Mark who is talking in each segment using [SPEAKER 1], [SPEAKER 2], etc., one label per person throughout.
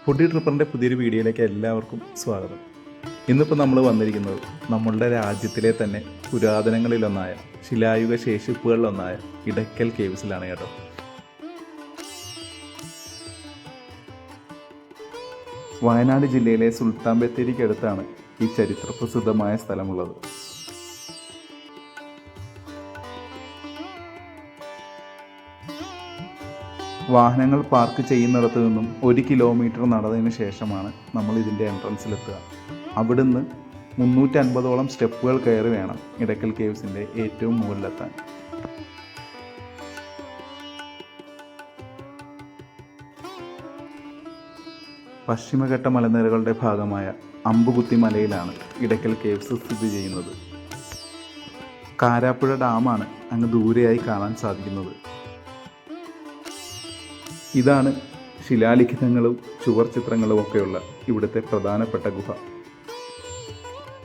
[SPEAKER 1] Foodie ട്രിപ്പറിൻ്റെ പുതിയൊരു വീഡിയോയിലേക്ക് എല്ലാവർക്കും സ്വാഗതം. ഇന്നിപ്പോൾ നമ്മൾ വന്നിരിക്കുന്നത് നമ്മളുടെ രാജ്യത്തിലെ തന്നെ പുരാതനങ്ങളിലൊന്നായ ശിലായുഗ ശേഷിപ്പുകളിലൊന്നായ ഇടയ്ക്കൽ കേവ്സിലാണ് കേട്ടോ. വയനാട് ജില്ലയിലെ സുൽത്താൻ ബത്തേരിക്കടുത്താണ് ഈ ചരിത്രപ്രസിദ്ധമായ സ്ഥലമുള്ളത്. വാഹനങ്ങൾ പാർക്ക് ചെയ്യുന്നിടത്ത് നിന്നും 1 കിലോമീറ്റർ നടന്നതിന് ശേഷമാണ് നമ്മൾ ഇതിൻ്റെ എൻട്രൻസിലെത്തുക. അവിടുന്ന് 350ഓളം സ്റ്റെപ്പുകൾ കയറി വേണം ഇടയ്ക്കൽ കേവ്സിൻ്റെ ഏറ്റവും മുകളിലെത്താൻ. പശ്ചിമഘട്ട മലനിരകളുടെ ഭാഗമായ അമ്പുകുത്തി മലയിലാണ് ഇടയ്ക്കൽ കേവ്സ് സ്ഥിതി ചെയ്യുന്നത്. കാരാപ്പുഴ ഡാമാണ് അങ്ങ് ദൂരെയായി കാണാൻ സാധിക്കുന്നത്. ഇതാണ് ശിലാലിഖിതങ്ങളും ചുവർ ചിത്രങ്ങളും ഒക്കെയുള്ള ഇവിടുത്തെ പ്രധാനപ്പെട്ട ഗുഹ.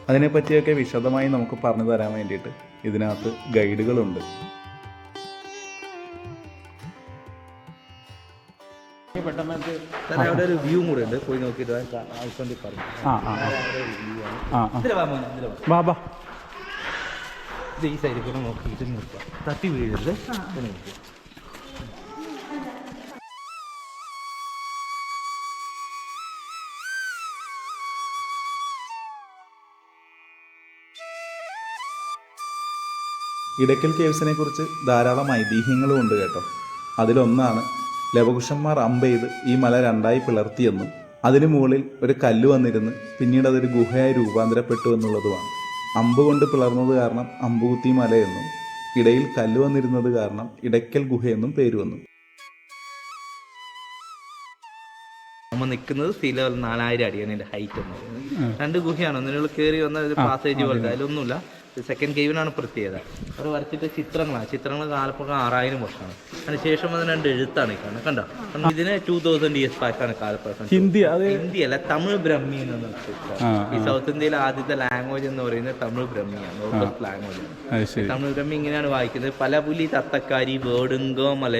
[SPEAKER 1] അതിനെപ്പറ്റിയൊക്കെ വിശദമായി നമുക്ക് പറഞ്ഞു തരാൻ വേണ്ടിയിട്ട് ഇതിനകത്ത് ഗൈഡുകളുണ്ട്.
[SPEAKER 2] അവിടെ ഒരു വ്യൂ കൂടെ ഉണ്ട്, പോയി നോക്കിയിട്ട് ആവശ്യം പറഞ്ഞു. ഈ സൈഡിൽ കൂടെ നോക്കിയിട്ട് നിർത്താം, തട്ടി വീഴരുത്.
[SPEAKER 1] ഇടയ്ക്കൽ കേവ്സിനെ കുറിച്ച് ധാരാളം ഐതിഹ്യങ്ങളും ഉണ്ട് കേട്ടോ. അതിലൊന്നാണ് ലവകുശന്മാർ അമ്പെയ്ത് ഈ മല രണ്ടായി പിളർത്തിയെന്നും അതിനു മുകളിൽ ഒരു കല്ല് വന്നിരുന്ന് പിന്നീട് അതൊരു ഗുഹയായി രൂപാന്തരപ്പെട്ടു എന്നുള്ളതുമാണ്. അമ്പ് കൊണ്ട് പിളർന്നത് കാരണം അമ്പുകുത്തി മലയെന്നും ഇടയിൽ കല്ല് വന്നിരുന്നത് കാരണം ഇടയ്ക്കൽ ഗുഹയെന്നും പേര് വന്നു.
[SPEAKER 2] നമ്മൾ നിൽക്കുന്നത് സീ ലെവൽ 4000 അടിയാണ് എൻ്റെ ഹൈറ്റ് എന്ന് പറയുന്നത്. 2 ഗുഹയാണ്, ഒന്നിനുള്ള കയറി വന്ന ഒരു പാസേജ് പോലത്തെ, അതിലൊന്നുമില്ല. സെക്കൻഡ് കേവിനാണ് പ്രത്യേകത. അവർ വരച്ചിട്ട് ചിത്രങ്ങൾ കാലപ്പൊക്കെ 6000 വർഷമാണ്. അതിനുശേഷം അതിന് 2 എഴുത്താണ് ഈ കാണുന്നത്. കണ്ടോ, ഇതിന് 2000 years ബാക്കാണ് കാലപ്പഴക്കം. ഹിന്ദി അല്ല, തമിഴ് ബ്രഹ്മി എന്നാണ്. ഈ സൗത്ത് ഇന്ത്യയിലെ ആദ്യത്തെ ലാംഗ്വേജ് എന്ന് പറയുന്നത് തമിഴ് ബ്രഹ്മിയാണ്, ലോക്കൽ ലാംഗ്വേജ്. തമിഴ് ബ്രഹ്മി ഇങ്ങനെയാണ് വായിക്കുന്നത്: പലപുലി തത്തക്കാരി വേടുങ്കോ മല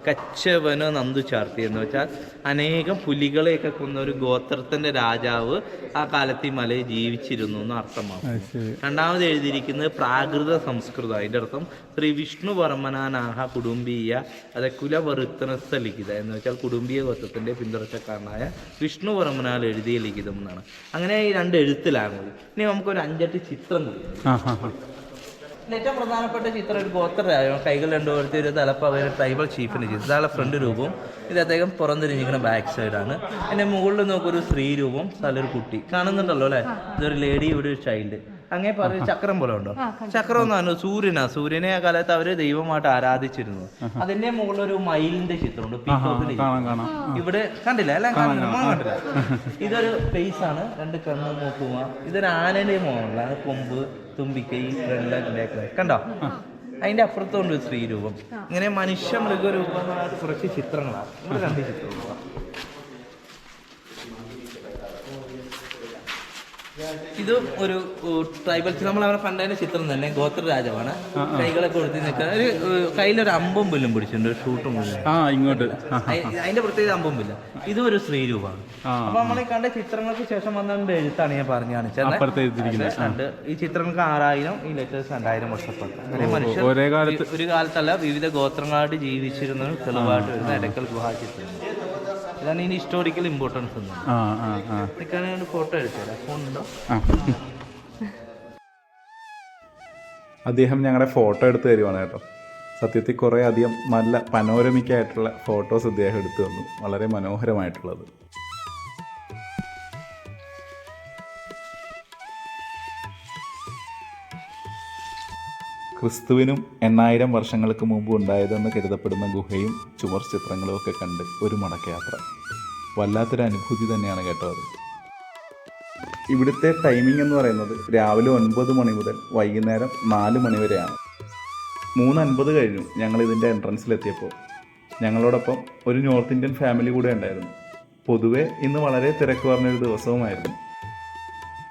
[SPEAKER 2] കച്ചവനോ നന്ദു ചാർത്തി. എന്ന് വെച്ചാൽ അനേകം പുലികളെയൊക്കെ കൊന്ന ഒരു ഗോത്രത്തിന്റെ രാജാവ് ആ കാലത്ത് ഈ മലയിൽ ജീവിച്ചിരുന്നു എന്ന് അർത്ഥമാക്കും. രണ്ടാമത് എഴുതിയിരിക്കുന്നത് പ്രാകൃത സംസ്കൃതം. അതിൻ്റെ അർത്ഥം ശ്രീ വിഷ്ണു വർമ്മനാനാഹ കുടുംബീയ അത് കുലവൃത്തനസ്ഥ ലിഖിത എന്ന് വെച്ചാൽ കുടുംബീയ ഗോത്രത്തിന്റെ പിന്തുടർച്ചക്കാരനായ വിഷ്ണു വർമ്മനാൽ എഴുതിയ ലിഖിതം എന്നാണ്. അങ്ങനെ ഈ 2 എഴുത്തിലാണ്. ഇനി നമുക്കൊരു 5-8 ചിത്രം കൂടി. ഏറ്റവും പ്രധാനപ്പെട്ട ചിത്രം ഒരു ഗോത്രരാജ കൈകൾ 2 കൊടുത്ത് ഒരു തലപ്പ ഒരു ട്രൈബൽ ചീഫിന് ചെയ്തു. ഇതാണ് ഫ്രണ്ട് രൂപവും, ഇത് അദ്ദേഹം പുറംതിരിഞ്ഞിരിക്കുന്ന ബാക്ക് സൈഡാണ്. എൻ്റെ മുകളിൽ നോക്കൊരു സ്ത്രീ രൂപം, സ്ഥലൊരു കുട്ടി കാണുന്നുണ്ടല്ലോ അല്ലേ. ഇതൊരു ലേഡി, ഇവിടെ ഒരു ചൈൽഡ്. അങ്ങനെ പറയും ചക്രം പോലെ ഉണ്ടോ? ചക്രം എന്നാണ് സൂര്യനെ ആ കാലത്ത് അവര് ദൈവമായിട്ട് ആരാധിച്ചിരുന്നു. അതിന്റെ മുകളിൽ ഒരു മയിലിന്റെ ചിത്രമുണ്ട്, പീക്കോക്കിന്റെ ചിത്രം. ഇവിടെ കണ്ടില്ല, എല്ലാം കണ്ടില്ല. ഇതൊരു ഫേസ് ആണ്, 2 കണ്ണ് നോക്കുക. ഇതൊരു ആനയുടെ മുകളിലാണ്, കൊമ്പ്, തുമ്പിക്കൈ, ഫ്രണ്ടിലേക്ക് കണ്ടോ. അതിന്റെ അപ്പുറത്തുണ്ട് ഒരു സ്ത്രീ രൂപം. ഇങ്ങനെ മനുഷ്യ മൃഗരൂപങ്ങളായിട്ട് കുറച്ച് ചിത്രങ്ങളാണ്. ഇവിടെ 2 ചിത്രങ്ങളാണ്. ഇത് ഒരു ട്രൈബൽ, നമ്മൾ അവരെ പണ്ടതിന്റെ ചിത്രം തന്നെ. ഗോത്ര രാജാവാണ്, കൈകളൊക്കെ കൊടുത്ത് നിൽക്കുന്ന ഒരു കയ്യിലൊരു അമ്പും പുല്ലും പിടിച്ചിട്ടുണ്ട്, ഷൂട്ടും ഇങ്ങോട്ട്. അതിന്റെ പ്രത്യേകത അമ്പും പുല്ല. ഇതും ഒരു സ്ത്രീ രൂപമാണ്. അപ്പൊ നമ്മൾ ഈ കണ്ട ചിത്രങ്ങൾക്ക് ശേഷം വന്ന എഴുത്താണ് ഞാൻ പറഞ്ഞു കാണിച്ചത്. ഈ ചിത്രങ്ങൾക്ക് 6000, ഈ ലെറ്റേഴ്സ് 2000 വർഷപ്പെട്ടു. അങ്ങനെ മനുഷ്യർ ഒരു കാലത്തല്ല വിവിധ ഗോത്രങ്ങളായിട്ട് ജീവിച്ചിരുന്ന തെളിവായിട്ട് വരുന്ന ഇടയ്ക്കൽ ഗുഹാ ചിത്രം. ഇതാണ് ഇതിന് ഹിസ്റ്റോറിക്കൽ ഇമ്പോർട്ടൻസ്. ഫോട്ടോ എടുത്തരാം, ഫോണുണ്ടോ?
[SPEAKER 1] അദ്ദേഹം ഞങ്ങളുടെ ഫോട്ടോ എടുത്ത് തരുവാണ് കേട്ടോ. സത്യത്തിൽ കുറേ അധികം നല്ല പനോരമിക്കായിട്ടുള്ള ഫോട്ടോസ് അദ്ദേഹം എടുത്തു തന്നു, വളരെ മനോഹരമായിട്ടുള്ളത്. ക്രിസ്തുവിനും 8000 വർഷങ്ങൾക്ക് മുമ്പ് ഉണ്ടായതെന്ന് കരുതപ്പെടുന്ന ഗുഹയും ചുമർ ചിത്രങ്ങളും ഒക്കെ കണ്ട് ഒരു മടക്കയാത്ര. വല്ലാത്തൊരു അനുഭൂതി തന്നെയാണ് കേട്ടോ അത്. ഇവിടുത്തെ ടൈമിംഗ് എന്ന് പറയുന്നത് രാവിലെ 9 മണി മുതൽ വൈകുന്നേരം 4 മണി വരെയാണ്. 3:50 കഴിഞ്ഞു ഞങ്ങൾ ഇതിൻ്റെ എൻട്രൻസിലെത്തിയപ്പോൾ. ഞങ്ങളോടൊപ്പം ഒരു നോർത്ത് ഇന്ത്യൻ ഫാമിലി കൂടെ ഉണ്ടായിരുന്നു. പൊതുവെ ഇന്ന് വളരെ തിരക്ക് പറഞ്ഞൊരു ദിവസവുമായിരുന്നു.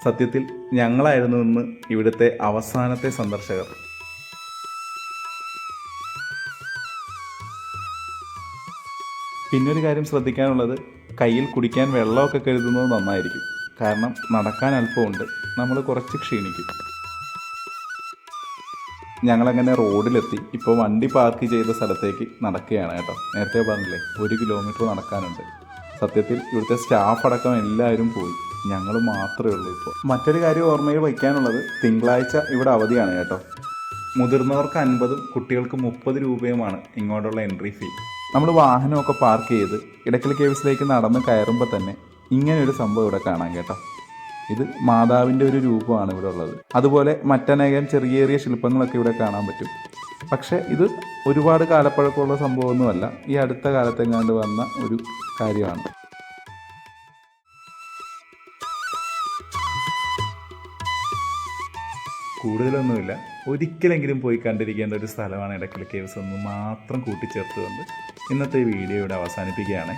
[SPEAKER 1] സത്യത്തിൽ ഞങ്ങളായിരുന്നു ഇന്ന് ഇവിടുത്തെ അവസാനത്തെ സന്ദർശകർ. പിന്നൊരു കാര്യം ശ്രദ്ധിക്കാനുള്ളത്, കയ്യിൽ കുടിക്കാൻ വെള്ളമൊക്കെ കരുതുന്നത് നന്നായിരിക്കും. കാരണം നടക്കാൻ അല്പമുണ്ട്, നമ്മൾ കുറച്ച് ക്ഷീണിക്കും. ഞങ്ങളങ്ങനെ റോഡിലെത്തി. ഇപ്പോൾ വണ്ടി പാർക്ക് ചെയ്ത സ്ഥലത്തേക്ക് നടക്കുകയാണ് കേട്ടോ. നേരത്തെ പറഞ്ഞില്ലേ 1 കിലോമീറ്റർ നടക്കാനുണ്ട്. സത്യത്തിൽ ഇവിടുത്തെ സ്റ്റാഫ് അടക്കം എല്ലാവരും പോയി, ഞങ്ങൾ മാത്രമേ ഉള്ളൂ ഇപ്പോൾ. മറ്റൊരു കാര്യം ഓർമ്മയിൽ വയ്ക്കാനുള്ളത്, തിങ്കളാഴ്ച ഇവിടെ അവധിയാണ് കേട്ടോ. മുതിർന്നവർക്ക് 50 കുട്ടികൾക്ക് 30 രൂപയുമാണ് ഇങ്ങോട്ടുള്ള എൻട്രി ഫീ. നമ്മൾ വാഹനമൊക്കെ പാർക്ക് ചെയ്ത് ഇടയ്ക്കൽ കേവ്സിലേക്ക് നടന്ന് കയറുമ്പോൾ തന്നെ ഇങ്ങനെയൊരു സംഭവം ഇവിടെ കാണാം കേട്ടോ. ഇത് മാതാവിൻ്റെ ഒരു രൂപമാണ് ഇവിടെ ഉള്ളത്. അതുപോലെ മറ്റനേകം ചെറിയ ചെറിയ ശില്പങ്ങളൊക്കെ ഇവിടെ കാണാൻ പറ്റും. പക്ഷേ ഇത് ഒരുപാട് കാലപ്പഴക്കമുള്ള സംഭവമൊന്നുമല്ല, ഈ അടുത്ത കാലത്തെങ്ങാണ്ട് വന്ന ഒരു കാര്യമാണ്. കൂടുതലൊന്നുമില്ല, ഒരിക്കലെങ്കിലും പോയി കണ്ടിരിക്കേണ്ട ഒരു സ്ഥലമാണ് ഇടയ്ക്കൽ കേവ്സ് എന്ന് മാത്രം കൂട്ടിച്ചേർത്തുകൊണ്ട് ഇന്നത്തെ വീഡിയോ ഇവിടെ അവസാനിപ്പിക്കുകയാണ്.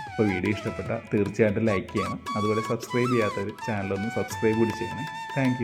[SPEAKER 1] അപ്പോൾ വീഡിയോ ഇഷ്ടപ്പെട്ടാൽ തീർച്ചയായിട്ടും ലൈക്ക് ചെയ്യണം. അതുപോലെ സബ്സ്ക്രൈബ് ചെയ്യാത്തവർ ചാനലൊന്ന് സബ്സ്ക്രൈബ് കൂടി ചെയ്യണേ. താങ്ക്